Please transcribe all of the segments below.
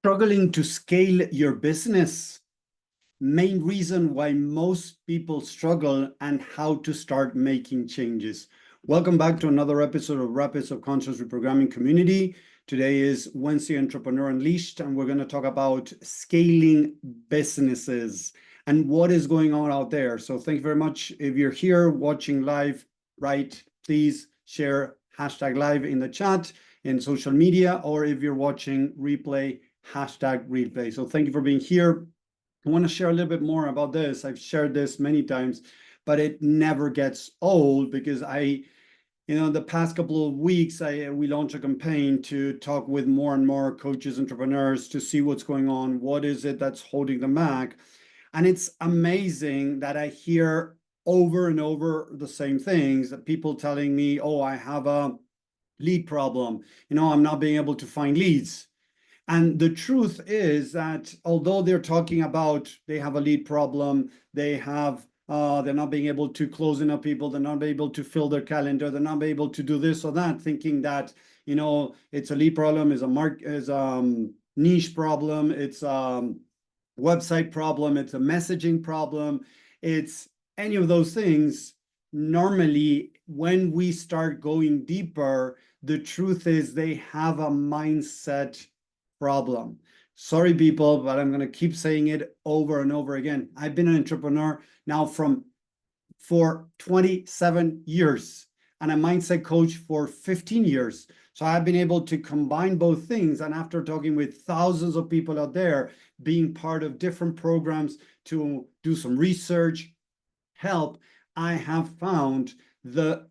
Struggling to scale your business? Main reason why most people struggle and how to start making changes. Welcome back to another episode of Rapids of Conscious Reprogramming Community. Today is Wednesday Entrepreneur Unleashed, and we're going to talk about scaling businesses and what is going on out there. So thank you very much. If you're here watching live, right, please share hashtag live in the chat in social media, or if you're watching replay, hashtag replay. So thank you for being here. I want to share a little bit more about this. I've shared this many times, but it never gets old because the past couple of weeks, we launched a campaign to talk with more and more coaches, entrepreneurs to see what's going on. What is it that's holding them back? And it's amazing that I hear over and over the same things, that people telling me, oh, I have a lead problem. I'm not being able to find leads. And the truth is that although they're talking about they have a lead problem, they're not being able to close enough people, they're not able to fill their calendar, they're not able to do this or that, thinking that it's a lead problem, is a niche problem, it's a website problem, it's a messaging problem, it's any of those things. Normally, when we start going deeper, the truth is they have a mindset problem. Sorry, people, but I'm going to keep saying it over and over again. I've been an entrepreneur now for 27 years and a mindset coach for 15 years. So I've been able to combine both things. And after talking with thousands of people out there, being part of different programs to do some research, help, I have found the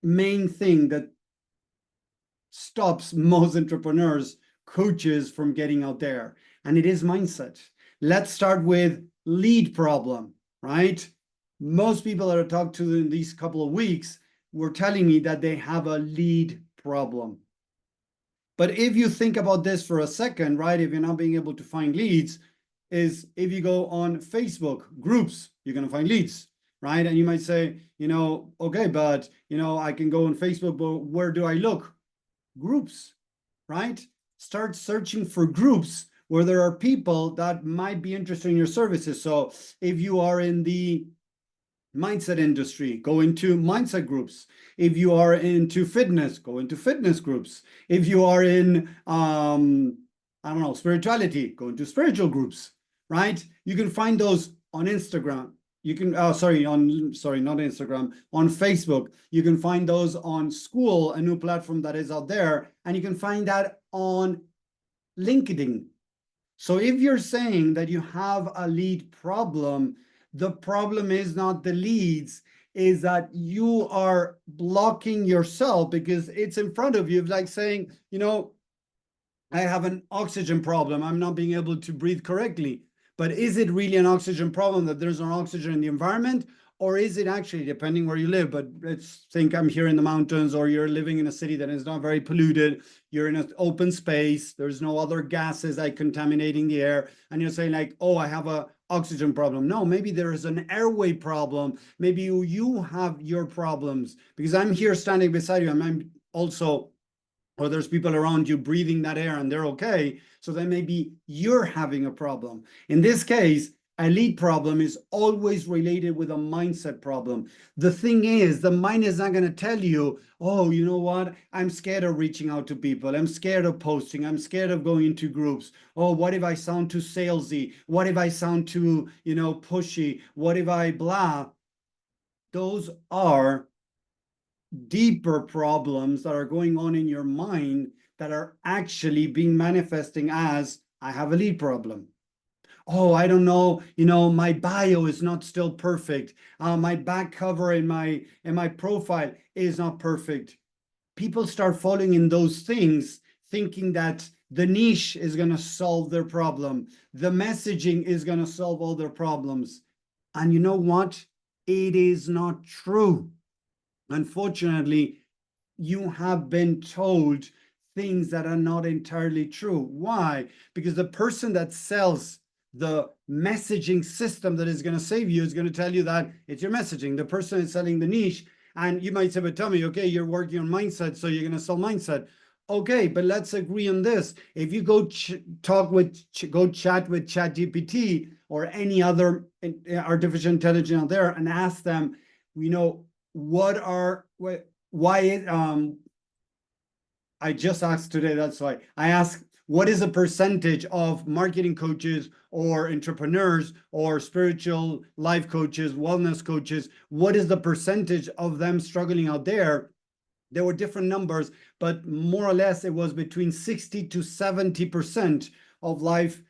main thing that stops most entrepreneurs, coaches, from getting out there, and it is mindset. Let's start with lead problem, right? Most people that I talked to in these couple of weeks were telling me that they have a lead problem. But if you think about this for a second, right, if you're not being able to find leads, is if you go on Facebook groups, you're going to find leads, right? And you might say, okay, but, I can go on Facebook, but where do I look? Groups, right? Start searching for groups where there are people that might be interested in your services. So if you are in the mindset industry, go into mindset groups. If you are into fitness, go into fitness groups. If you are in, spirituality, go into spiritual groups, right? You can find those on Instagram. You can, not Instagram, on Facebook. You can find those on School, a new platform that is out there, and you can find that on LinkedIn. So if you're saying that you have a lead problem, the problem is not the leads, is that you are blocking yourself because it's in front of you. It's like saying, I have an oxygen problem. I'm not being able to breathe correctly. But is it really an oxygen problem, that there's no oxygen in the environment? Or is it actually, depending where you live, but let's think I'm here in the mountains, or you're living in a city that is not very polluted, you're in an open space, there's no other gases like contaminating the air, and you're saying like, oh, I have a oxygen problem. No, maybe there is an airway problem. Maybe you have your problems, because I'm here standing beside you, and I'm also, or there's people around you breathing that air and they're okay. So then maybe you're having a problem. In this case, a lead problem is always related with a mindset problem. The thing is, the mind is not going to tell you, oh, you know what? I'm scared of reaching out to people. I'm scared of posting. I'm scared of going into groups. Oh, what if I sound too salesy? What if I sound too, pushy? What if I blah? Those are deeper problems that are going on in your mind that are actually being manifesting as, I have a lead problem. Oh, I don't know, my bio is not still perfect. My back cover in my profile is not perfect. People start falling in those things, thinking that the niche is going to solve their problem. The messaging is going to solve all their problems. And you know what? It is not true. Unfortunately, you have been told things that are not entirely true. Why? Because the person that sells the messaging system that is going to save you is going to tell you that it's your messaging. The person is selling the niche, and you might say, but tell me, okay, you're working on mindset, so you're going to sell mindset. Okay, but let's agree on this. If you go chat with ChatGPT or any other artificial intelligence out there and ask them, I just asked today, that's why I asked, what is a percentage of marketing coaches or entrepreneurs or spiritual life coaches, wellness coaches? What is the percentage of them struggling out there? There were different numbers, but more or less it was between 60 to 70% of life,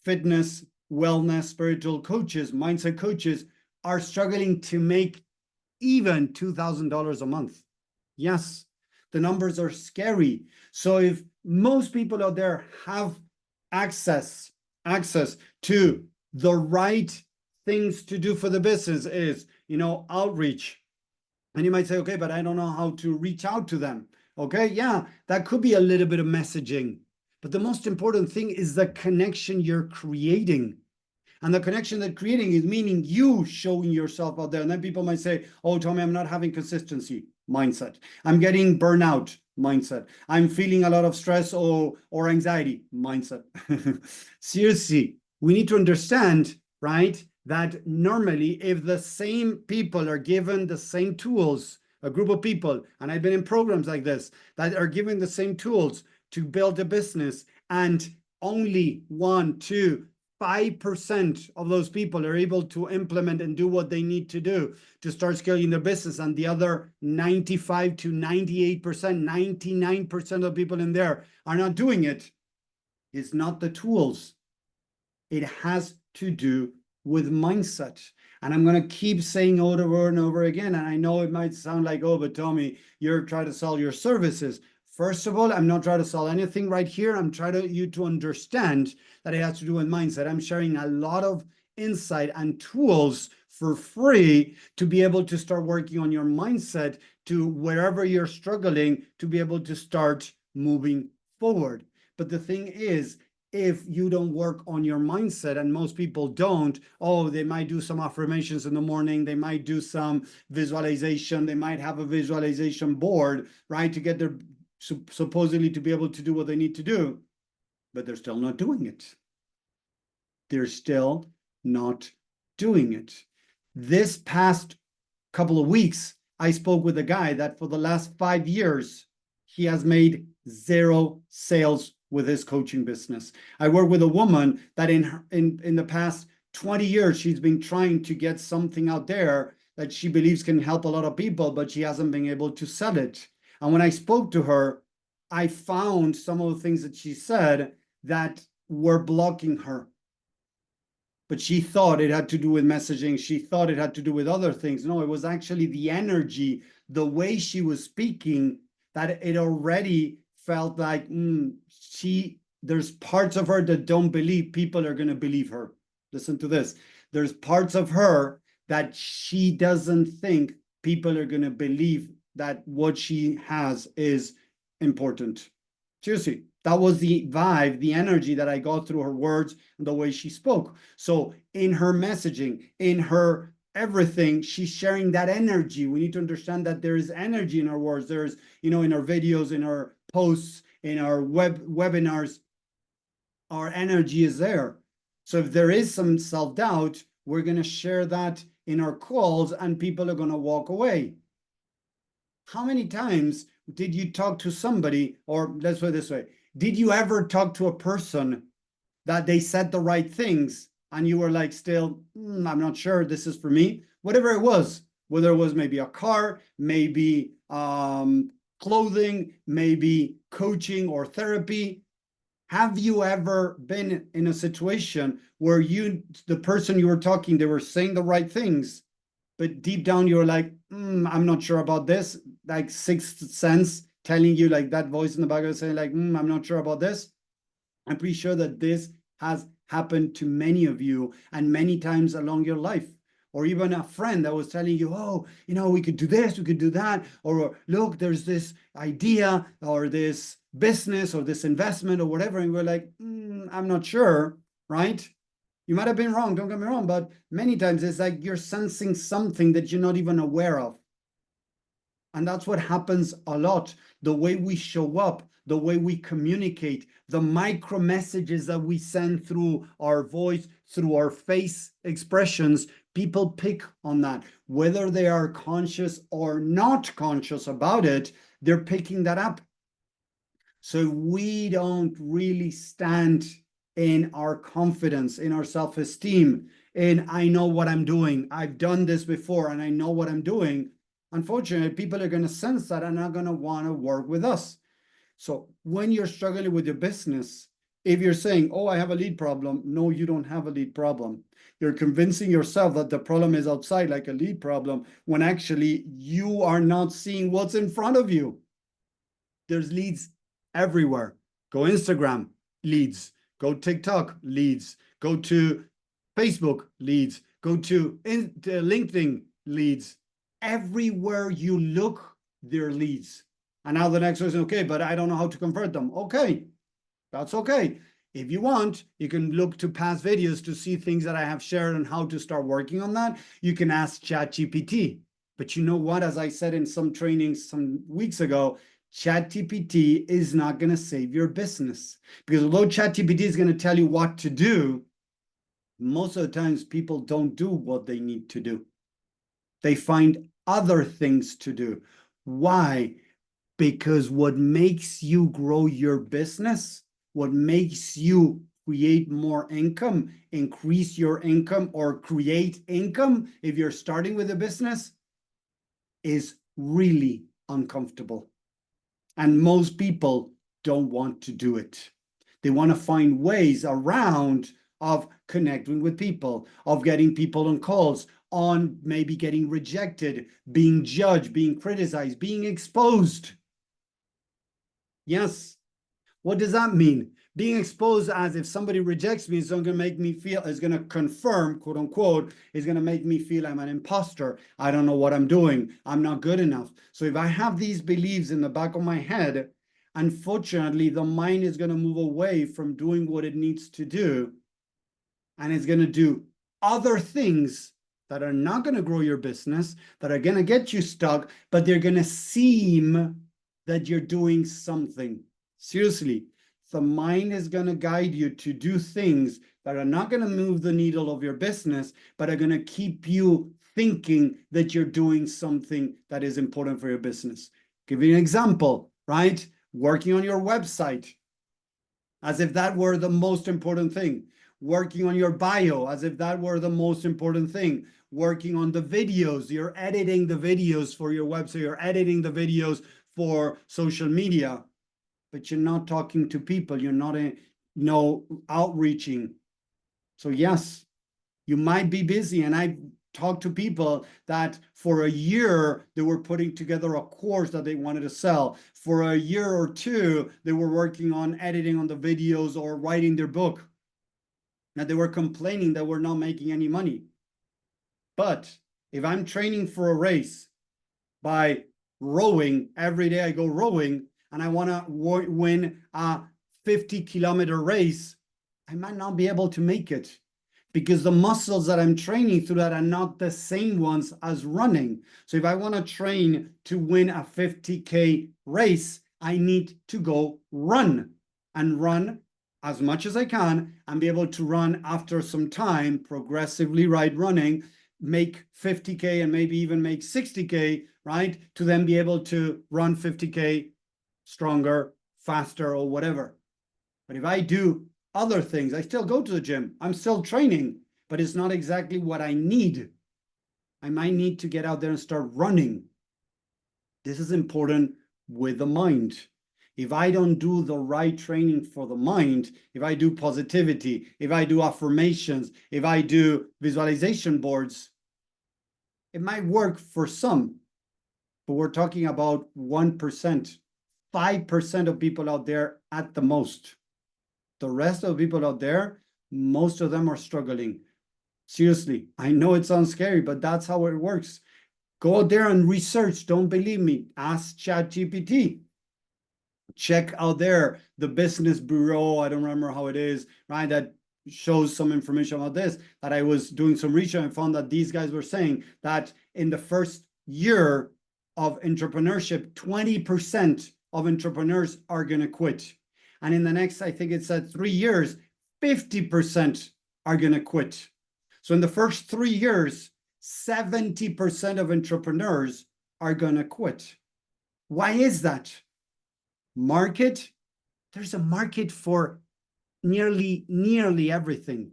fitness, wellness, spiritual coaches, mindset coaches are struggling to make even $2,000 a month. Yes, the numbers are scary. So if most people out there have access to the right things to do for the business is, outreach. And you might say, okay, but I don't know how to reach out to them. Okay, yeah, that could be a little bit of messaging. But the most important thing is the connection you're creating. And the connection that creating is meaning you showing yourself out there. And then people might say, oh, Tommy, I'm not having consistency mindset. I'm getting burnout mindset. I'm feeling a lot of stress or anxiety mindset. Seriously, we need to understand, right, that normally if the same people are given the same tools, a group of people, and I've been in programs like this, that are given the same tools to build a business, and only 1, 2, 5% of those people are able to implement and do what they need to do to start scaling their business, and the other 95 to 98%, 99% of people in there are not doing it. It's not the tools. It has to do with mindset. And I'm going to keep saying over and over again, and I know it might sound like, oh, but Tommy, you're trying to sell your services. First of all, I'm not trying to sell anything right here. I'm trying to you to understand that it has to do with mindset. I'm sharing a lot of insight and tools for free to be able to start working on your mindset to wherever you're struggling to be able to start moving forward. But the thing is, if you don't work on your mindset, and most people don't, oh, they might do some affirmations in the morning, they might do some visualization, they might have a visualization board, right, to get their supposedly to be able to do what they need to do, but they're still not doing it. They're still not doing it. This past couple of weeks, I spoke with a guy that for the last 5 years, he has made 0 sales with his coaching business. I work with a woman that in the past 20 years, she's been trying to get something out there that she believes can help a lot of people, but she hasn't been able to sell it. And when I spoke to her, I found some of the things that she said that were blocking her. But she thought it had to do with messaging. She thought it had to do with other things. No, it was actually the energy, the way she was speaking, that it already felt like there's parts of her that don't believe people are going to believe her. Listen to this. There's parts of her that she doesn't think people are going to believe that what she has is important. Seriously, that was the vibe, the energy that I got through her words and the way she spoke. So in her messaging, in her everything, she's sharing that energy. We need to understand that there is energy in our words. There's, in our videos, in our posts, in our webinars, our energy is there. So if there is some self-doubt, we're going to share that in our calls and people are going to walk away. How many times did you talk to somebody, or let's put it this way, did you ever talk to a person that they said the right things and you were like, still, I'm not sure this is for me, whatever it was, whether it was maybe a car, maybe clothing, maybe coaching or therapy. Have you ever been in a situation where the person you were talking, they were saying the right things, but deep down you're like, I'm not sure about this, like sixth sense telling you, like that voice in the background saying like, I'm not sure about this. I'm pretty sure that this has happened to many of you and many times along your life. Or even a friend that was telling you, oh, we could do this, we could do that, or look, there's this idea or this business or this investment or whatever, and we're like, I'm not sure, right? You might have been wrong, don't get me wrong, but many times it's like you're sensing something that you're not even aware of. And that's what happens a lot. The way we show up, the way we communicate, the micro messages that we send through our voice, through our face expressions, people pick on that. Whether they are conscious or not conscious about it, they're picking that up. So we don't really stand in our confidence, in our self-esteem, in I know what I'm doing. I've done this before and I know what I'm doing. Unfortunately, people are going to sense that and are going to want to work with us. So when you're struggling with your business, if you're saying, oh, I have a lead problem, no, you don't have a lead problem. You're convincing yourself that the problem is outside, like a lead problem, when actually you are not seeing what's in front of you. There's leads everywhere. Go Instagram, leads. Go TikTok, leads. Go to Facebook, leads. Go to LinkedIn, leads. Everywhere you look, there are leads. And now the next person, okay, but I don't know how to convert them. Okay, that's okay. If you want, you can look to past videos to see things that I have shared on how to start working on that. You can ask ChatGPT. But you know what? As I said in some trainings some weeks ago, ChatGPT is not going to save your business. Because although ChatGPT is going to tell you what to do, most of the times people don't do what they need to do. They find other things to do. Why? Because what makes you grow your business, what makes you create more income, increase your income, or create income if you're starting with a business, is really uncomfortable. And most people don't want to do it. They want to find ways around of connecting with people, of getting people on calls, on maybe getting rejected, being judged, being criticized, being exposed. Yes. What does that mean? Being exposed as if somebody rejects me is going to make me feel, is going to confirm, quote unquote, is going to make me feel I'm an imposter. I don't know what I'm doing. I'm not good enough. So if I have these beliefs in the back of my head, unfortunately, the mind is going to move away from doing what it needs to do. And it's going to do other things that are not going to grow your business, that are going to get you stuck, but they're going to seem that you're doing something. Seriously, the mind is going to guide you to do things that are not going to move the needle of your business, but are going to keep you thinking that you're doing something that is important for your business. Give you an example, right? Working on your website, as if that were the most important thing. Working on your bio, as if that were the most important thing. Working on the videos, you're editing the videos for your website, you're editing the videos for social media, but you're not talking to people, you're not outreaching. So yes, you might be busy, and I talked to people that for a year they were putting together a course that they wanted to sell. For a year or two, they were working on editing on the videos or writing their book. Now they were complaining that we're not making any money. But if I'm training for a race by rowing, every day I go rowing, and I want to win a 50-kilometer race, I might not be able to make it because the muscles that I'm training through that are not the same ones as running. So if I want to train to win a 50K race, I need to go run and run as much as I can and be able to run after some time, progressively, right, running, make 50K and maybe even make 60K, right, to then be able to run 50K stronger, faster, or whatever. But if I do other things, I still go to the gym, I'm still training, but it's not exactly what I need. I might need to get out there and start running. This is important with the mind. If I don't do the right training for the mind, if I do positivity, if I do affirmations, if I do visualization boards, it might work for some, but we're talking about 1%, 5% of people out there at the most. The rest of the people out there, most of them are struggling. Seriously, I know it sounds scary, but that's how it works. Go out there and research. Don't believe me. Ask ChatGPT. Check out there the Business Bureau. I don't remember how it is, right? That shows some information about this, that I was doing some research and found that these guys were saying that in the first year, of entrepreneurship, 20% of entrepreneurs are going to quit. And in the next, I think it said 3 years, 50% are going to quit. So in the first 3 years, 70% of entrepreneurs are going to quit. Why is that? Market, there's a market for nearly everything.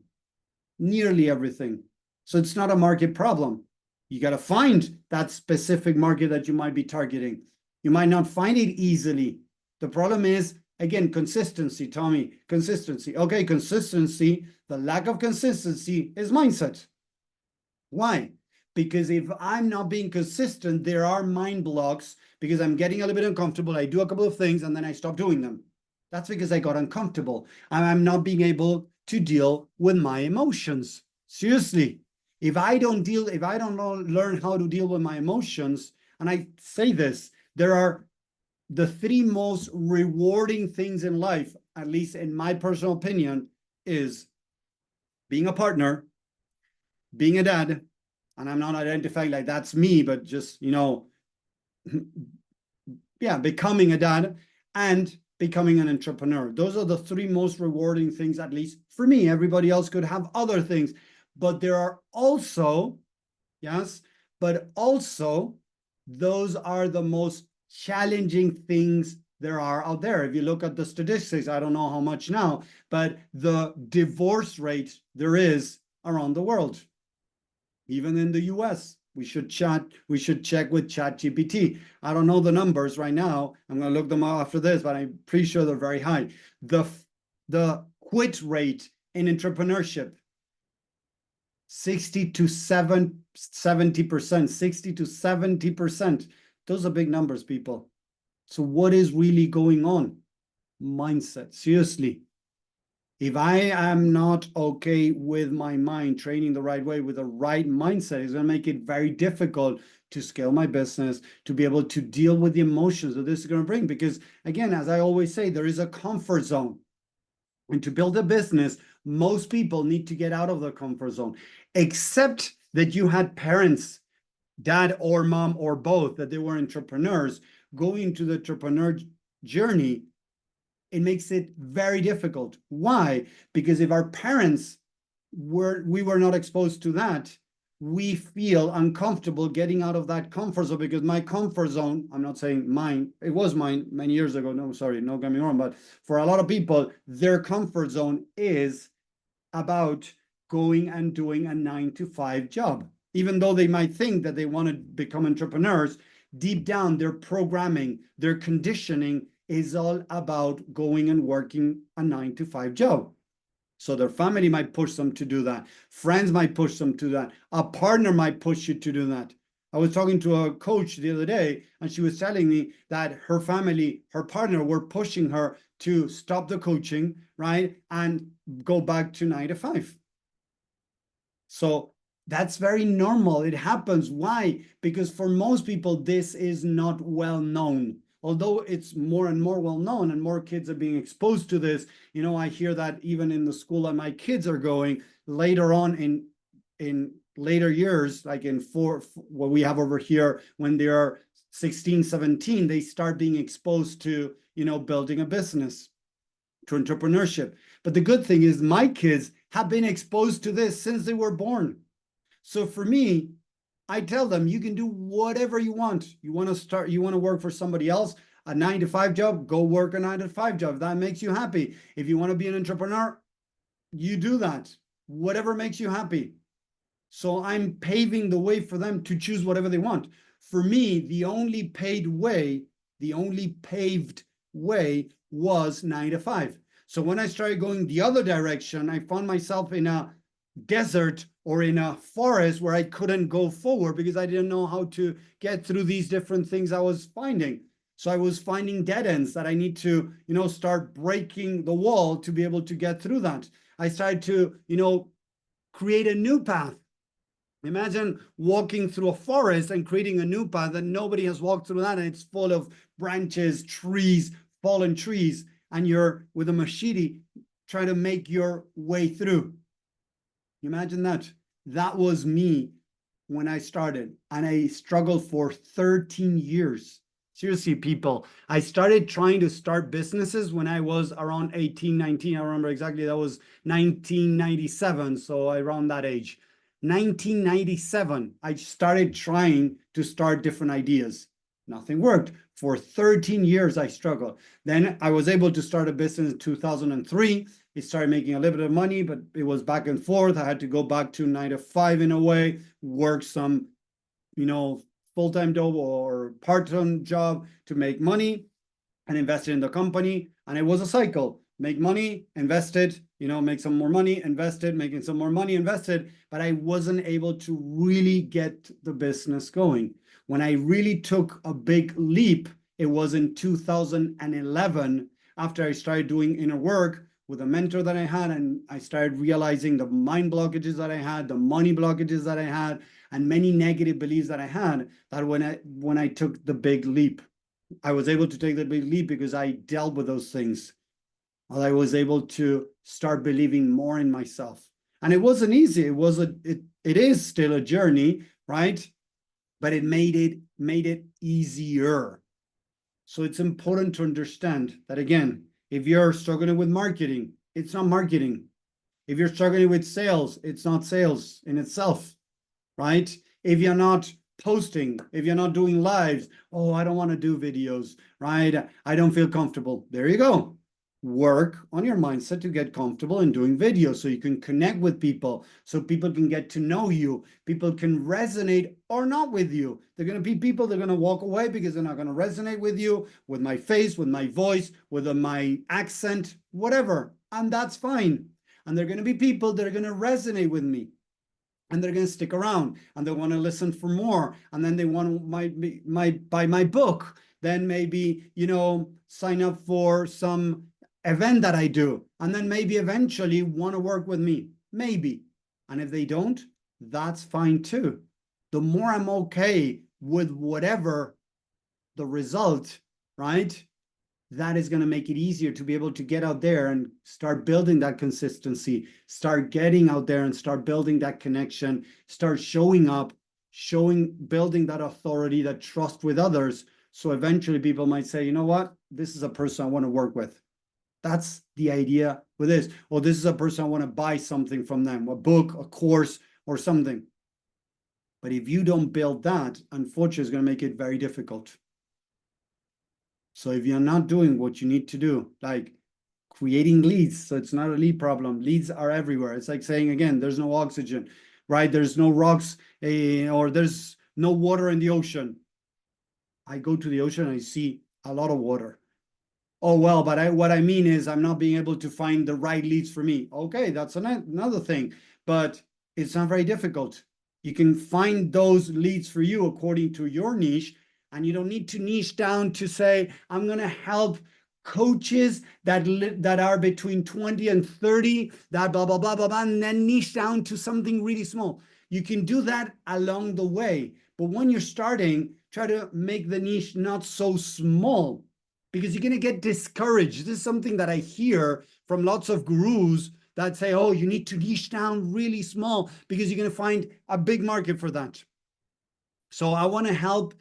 Nearly everything. So it's not a market problem. You got to find that specific market that you might be targeting. You might not find it easily. The problem is, again, consistency, Tommy, consistency. Okay, consistency, the lack of consistency is mindset. Why? Because if I'm not being consistent, there are mind blocks because I'm getting a little bit uncomfortable. I do a couple of things and then I stop doing them. That's because I got uncomfortable. And I'm not being able to deal with my emotions. Seriously. If I don't learn how to deal with my emotions, and I say this, there are the 3 most rewarding things in life, at least in my personal opinion, is being a partner, being a dad, and I'm not identifying like that's me, but just, yeah, becoming a dad and becoming an entrepreneur. Those are the 3 most rewarding things, at least for me. Everybody else could have other things, but there are also, yes, but also those are the most challenging things there are out there. If you look at the statistics, I don't know how much now, but the divorce rate there is around the world, even in the US. We should check with ChatGPT. I don't know the numbers right now. I'm going to look them up after this, but I'm pretty sure they're very high. The quit rate in entrepreneurship, 60 to 70%, 60 to 70%. Those are big numbers, people. So what is really going on? Mindset, seriously. If I am not okay with my mind, training the right way with the right mindset, it's going to make it very difficult to scale my business, to be able to deal with the emotions that this is going to bring. Because again, as I always say, there is a comfort zone. And to build a business, most people need to get out of the comfort zone, except that you had parents, dad or mom or both, that they were entrepreneurs going to the entrepreneur journey. It makes it very difficult. Why? Because if our parents we were not exposed to that, we feel uncomfortable getting out of that comfort zone, because my comfort zone, I'm not saying mine, it was mine many years ago. No, sorry, no, get me wrong. But for a lot of people, their comfort zone is about going and doing a 9-to-5 job. Even though they might think that they want to become entrepreneurs, deep down, their programming, their conditioning is all about going and working a 9-to-5 job. So their family might push them to do that. Friends might push them to that. A partner might push you to do that. I was talking to a coach the other day, and she was telling me that her family, her partner, were pushing her to stop the coaching, right, and go back to 9-to-5. So that's very normal. It happens. Why? Because for most people, this is not well known. Although it's more and more well known and more kids are being exposed to this, I hear that even in the school that my kids are going later on in later years, like in what we have over here, when they are 16, 17, they start being exposed to, building a business, to entrepreneurship. But the good thing is my kids have been exposed to this since they were born. So for me, I tell them, you can do whatever you want. You want to work for somebody else, a 9-to-5 job, go work a 9-to-5 job. That makes you happy. If you want to be an entrepreneur, you do that. Whatever makes you happy. So I'm paving the way for them to choose whatever they want. For me, the only paved way was 9-to-5. So when I started going the other direction, I found myself in a desert or in a forest where I couldn't go forward because I didn't know how to get through these different things I was finding. So I was finding dead ends that I need to, start breaking the wall to be able to get through that. I started to, create a new path. Imagine walking through a forest and creating a new path that nobody has walked through that, and it's full of branches, trees, fallen trees, and you're with a machete trying to make your way through. Imagine that. That was me when I started, and I struggled for 13 years. Seriously, people, I started trying to start businesses when I was around 18, 19. I remember exactly, that was 1997, so around that age. 1997, I started trying to start different ideas. Nothing worked. For 13 years, I struggled. Then I was able to start a business in 2003. It started making a little bit of money, but it was back and forth. I had to go back to 9 to 5 in a way, work some, full-time job or part-time job to make money and invest in the company. And it was a cycle. Make money, invest it, make some more money, invest it, making some more money, invested. But I wasn't able to really get the business going. When I really took a big leap, it was in 2011 after I started doing inner work with a mentor that I had, and I started realizing the mind blockages that I had, the money blockages that I had, and many negative beliefs that I had, that when I took the big leap, I was able to take the big leap because I dealt with those things. I was able to start believing more in myself. And it wasn't easy. It is still a journey, right? But it made it easier. So it's important to understand that, again, if you're struggling with marketing, it's not marketing. If you're struggling with sales, it's not sales in itself, right? If you're not posting, if you're not doing lives, oh, I don't want to do videos, right? I don't feel comfortable. There you go. Work on your mindset to get comfortable in doing videos so you can connect with people, so people can get to know you. People can resonate or not with you. They're going to be people, they're going to walk away because they're not going to resonate with you, with my face, with my voice, with my accent, whatever. And that's fine. And they're going to be people that are going to resonate with me. And they're going to stick around and they want to listen for more. And then they want to buy my book. Then maybe, sign up for some event that I do. And then maybe eventually want to work with me. Maybe. And if they don't, that's fine too. The more I'm okay with whatever the result, right? That is going to make it easier to be able to get out there and start building that consistency, start getting out there and start building that connection, start showing up, building that authority, that trust with others. So eventually people might say, you know what, this is a person I want to work with. That's the idea with this. Or this is a person I want to buy something from them, a book, a course, or something. But if you don't build that, unfortunately, it's going to make it very difficult. So if you're not doing what you need to do, like creating leads, so it's not a lead problem. Leads are everywhere. It's like saying, again, there's no oxygen, right? There's no rocks or there's no water in the ocean. I go to the ocean and I see a lot of water. Oh, well, but what I mean is I'm not being able to find the right leads for me. Okay, that's another thing, but it's not very difficult. You can find those leads for you according to your niche. And you don't need to niche down to say, I'm going to help coaches that are between 20 and 30, that blah, blah, blah, blah, blah, and then niche down to something really small. You can do that along the way. But when you're starting, try to make the niche not so small because you're going to get discouraged. This is something that I hear from lots of gurus that say, oh, you need to niche down really small because you're going to find a big market for that. So I want to help,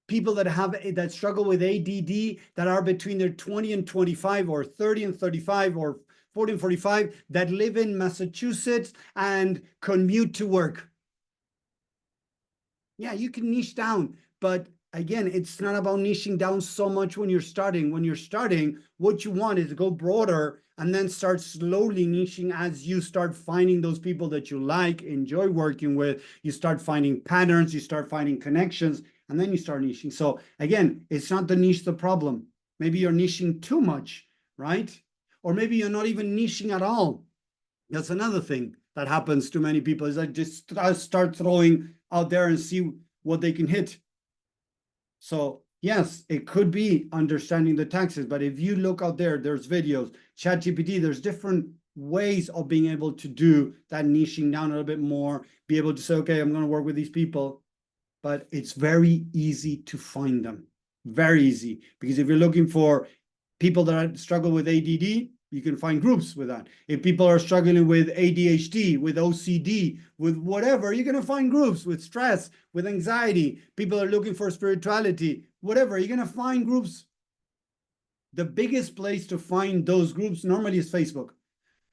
people that struggle with ADD that are between their 20 and 25 or 30 and 35 or 40 and 45 that live in Massachusetts and commute to work. Yeah, you can niche down, but again, it's not about niching down so much when you're starting. When you're starting, what you want is to go broader and then start slowly niching as you start finding those people that you like, enjoy working with. You start finding patterns, you start finding connections, and then you start niching. So again, it's not the niche the problem. Maybe you're niching too much, right? Or maybe you're not even niching at all. That's another thing that happens to many people is that just start throwing out there and see what they can hit. So yes, it could be understanding the taxes, but if you look out there, there's videos, ChatGPT, there's different ways of being able to do that niching down a little bit more, be able to say, okay, I'm going to work with these people, but it's very easy to find them. Very easy. Because if you're looking for people that struggle with ADD, you can find groups with that. If people are struggling with ADHD, with OCD, with whatever, you're going to find groups with stress, with anxiety. People are looking for spirituality, whatever, you're going to find groups. The biggest place to find those groups normally is Facebook.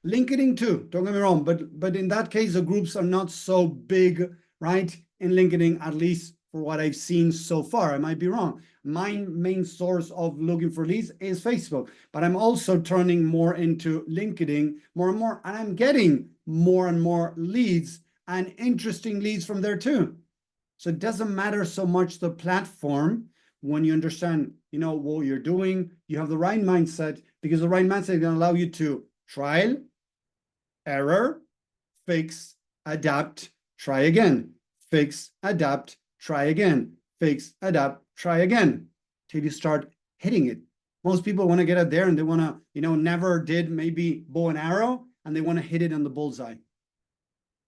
LinkedIn too, don't get me wrong, but in that case, the groups are not so big, right? In LinkedIn, at least for what I've seen so far. I might be wrong. My main source of looking for leads is Facebook, but I'm also turning more into LinkedIn more and more, and I'm getting more and more leads and interesting leads from there too. So it doesn't matter so much the platform when you understand, what you're doing, you have the right mindset, because the right mindset is going to allow you to trial, error, fix, adapt, try again, fix, adapt, try again, fix, adapt, try again, till you start hitting it. Most people want to get out there and they want to, never did maybe bow and arrow, and they want to hit it on the bullseye.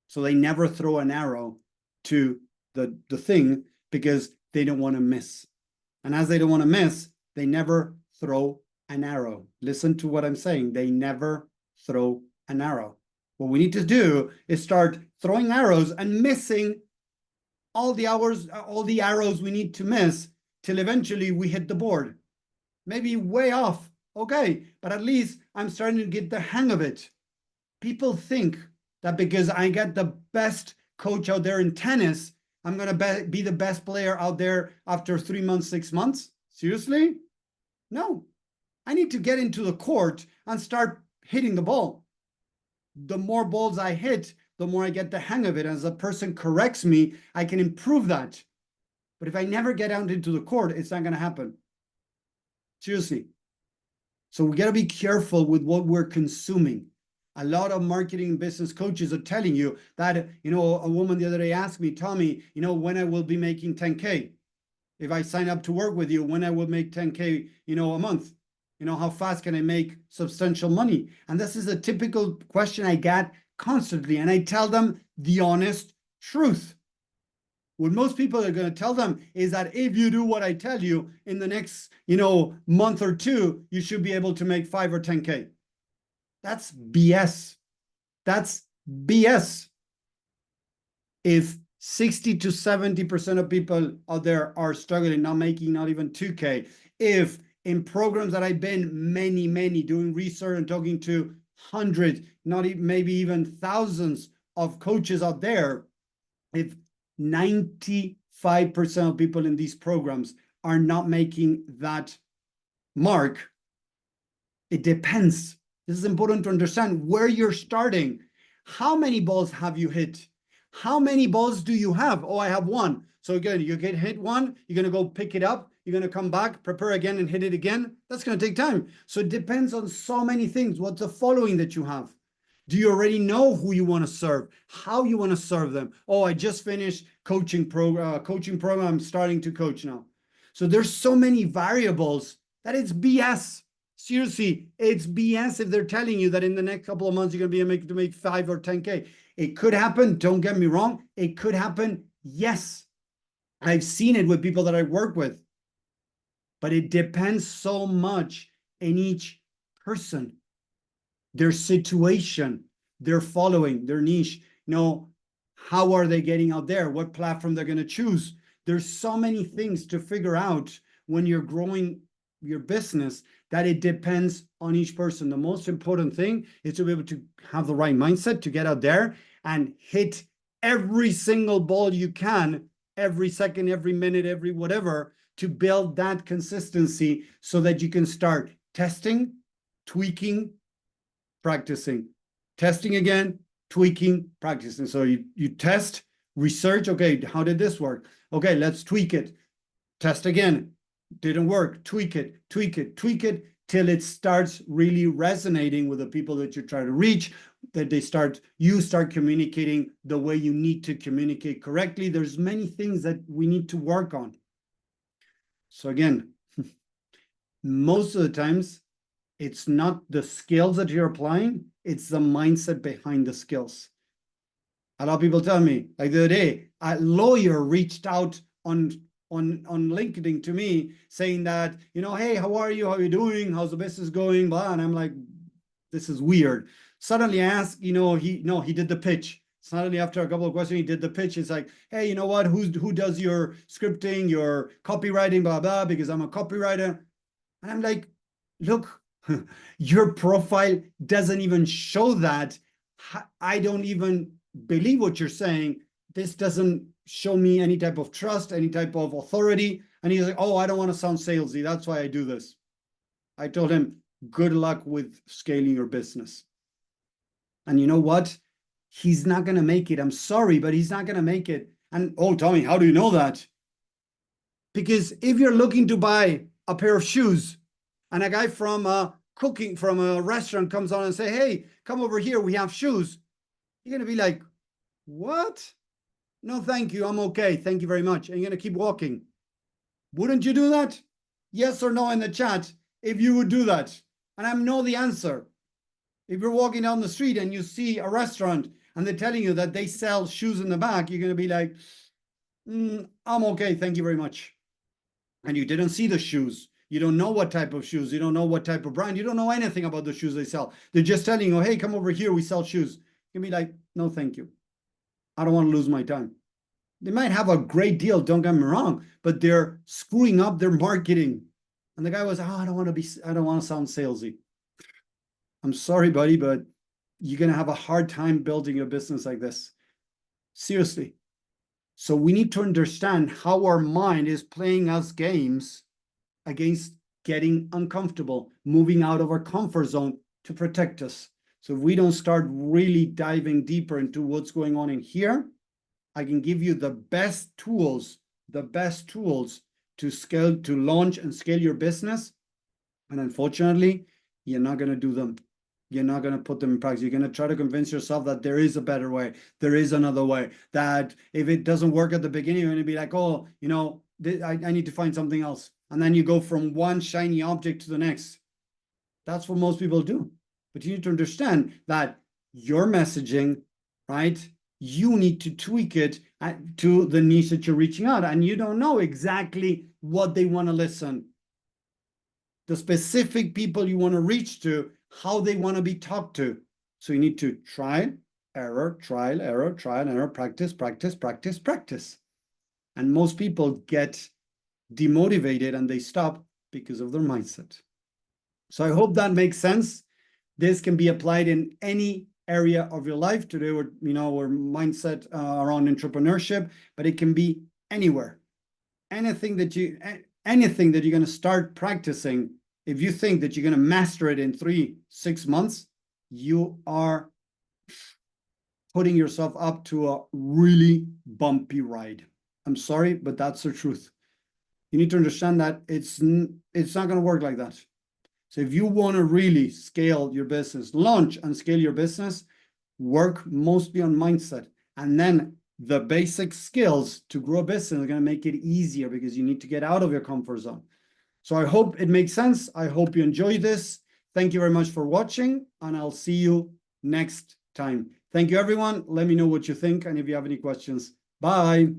So they never throw an arrow to the thing because they don't want to miss. And as they don't want to miss, they never throw an arrow. Listen to what I'm saying. They never throw an arrow. What we need to do is start throwing arrows and missing all the arrows we need to miss till eventually we hit the board. Maybe way off, okay, but at least I'm starting to get the hang of it. People think that because I get the best coach out there in tennis, I'm going to be the best player out there after 3 months, 6 months. Seriously? No. I need to get into the court and start hitting the ball. The more balls I hit, the more I get the hang of it. As a person corrects me, I can improve that. But if I never get out into the court, it's not going to happen. Seriously. So we got to be careful with what we're consuming. A lot of marketing and business coaches are telling you that, a woman the other day asked me, Tommy, when I will be making 10K. If I sign up to work with you, when I will make 10K, a month. How fast can I make substantial money? And this is a typical question I get constantly. And I tell them the honest truth. What most people are going to tell them is that if you do what I tell you in the next, month or two, you should be able to make 5 or 10K. That's BS. That's BS. If 60 to 70% of people out there are struggling, not making not even 2K, if in programs that I've been many doing research and talking to hundreds, not even, maybe even thousands of coaches out there, if 95% of people in these programs are not making that mark, it depends. This is important to understand where you're starting. How many balls have you hit? How many balls do you have? Oh, I have one. So again, you get hit one, you're going to go pick it up, you're going to come back, prepare again and hit it again. That's going to take time. So it depends on so many things. What's the following that you have? Do you already know who you want to serve? How you want to serve them? Oh, I just finished coaching program. I'm starting to coach now. So there's so many variables that it's BS. Seriously, it's BS if they're telling you that in the next couple of months you're going to be able to make 5 or 10K. It could happen. Don't get me wrong. It could happen. Yes. I've seen it with people that I work with. But it depends so much in each person, their situation, their following, their niche. How are they getting out there? What platform they're going to choose? There's so many things to figure out when you're growing your business that it depends on each person. The most important thing is to be able to have the right mindset to get out there and hit every single ball you can, every second, every minute, every whatever, to build that consistency so that you can start testing, tweaking, practicing, testing again, tweaking, practicing. So you test, research, okay, how did this work? Okay, let's tweak it. Test again. Didn't work. Tweak it, tweak it, tweak it till it starts really resonating with the people that you're trying to reach, that you start communicating the way you need to communicate correctly. There's many things that we need to work on. So again, most of the times, it's not the skills that you're applying, it's the mindset behind the skills. A lot of people tell me, like the other day, a lawyer reached out on LinkedIn to me saying that, hey, how are you? How are you doing? How's the business going? Blah. And I'm like, this is weird. Suddenly I ask, he did the pitch. Suddenly after a couple of questions, he did the pitch. It's like, hey, you know what? Who does your scripting, your copywriting, blah, blah, because I'm a copywriter. And I'm like, look, your profile doesn't even show that. I don't even believe what you're saying. This doesn't show me any type of trust, any type of authority. And he's like, oh, I don't want to sound salesy. That's why I do this. I told him, good luck with scaling your business. And you know what? He's not going to make it. I'm sorry, but he's not going to make it. And oh, Tommy, how do you know that? Because if you're looking to buy a pair of shoes and a guy from a restaurant comes on and say, hey, come over here, we have shoes, you're going to be like, what? No, thank you. I'm okay. Thank you very much. And you're going to keep walking. Wouldn't you do that? Yes or no in the chat if you would do that. And I know the answer. If you're walking down the street and you see a restaurant and they're telling you that they sell shoes in the back, you're going to be like, I'm okay. Thank you very much. And you didn't see the shoes. You don't know what type of shoes. You don't know what type of brand. You don't know anything about the shoes they sell. They're just telling you, hey, come over here. We sell shoes. You can be like, no, thank you. I don't want to lose my time. They might have a great deal, don't get me wrong, but they're screwing up their marketing. And the guy was, I don't want to sound salesy. I'm sorry, buddy, but you're going to have a hard time building a business like this. Seriously. So we need to understand how our mind is playing us games against getting uncomfortable, moving out of our comfort zone to protect us. So if we don't start really diving deeper into what's going on in here, I can give you the best tools to scale, to launch and scale your business. And unfortunately, you're not going to do them. You're not going to put them in practice. You're going to try to convince yourself that there is a better way. There is another way. That if it doesn't work at the beginning, you're going to be like, oh, I need to find something else. And then you go from one shiny object to the next. That's what most people do. But you need to understand that your messaging, right? You need to tweak it to the niche that you're reaching out. And you don't know exactly what they want to listen. The specific people you want to reach to, how they want to be talked to. So you need to trial, error, practice. And most people get demotivated and they stop because of their mindset. So I hope that makes sense. This can be applied in any area of your life. Today, we're mindset around entrepreneurship, but it can be anywhere. Anything that you're going to start practicing, if you think that you're going to master it in 3-6 months, you are putting yourself up to a really bumpy ride. I'm sorry, but that's the truth. You need to understand that it's not going to work like that. So if you want to really scale your business, launch and scale your business, work mostly on mindset. And then the basic skills to grow a business are going to make it easier because you need to get out of your comfort zone. So I hope it makes sense. I hope you enjoy this. Thank you very much for watching, and I'll see you next time. Thank you, everyone. Let me know what you think and if you have any questions. Bye.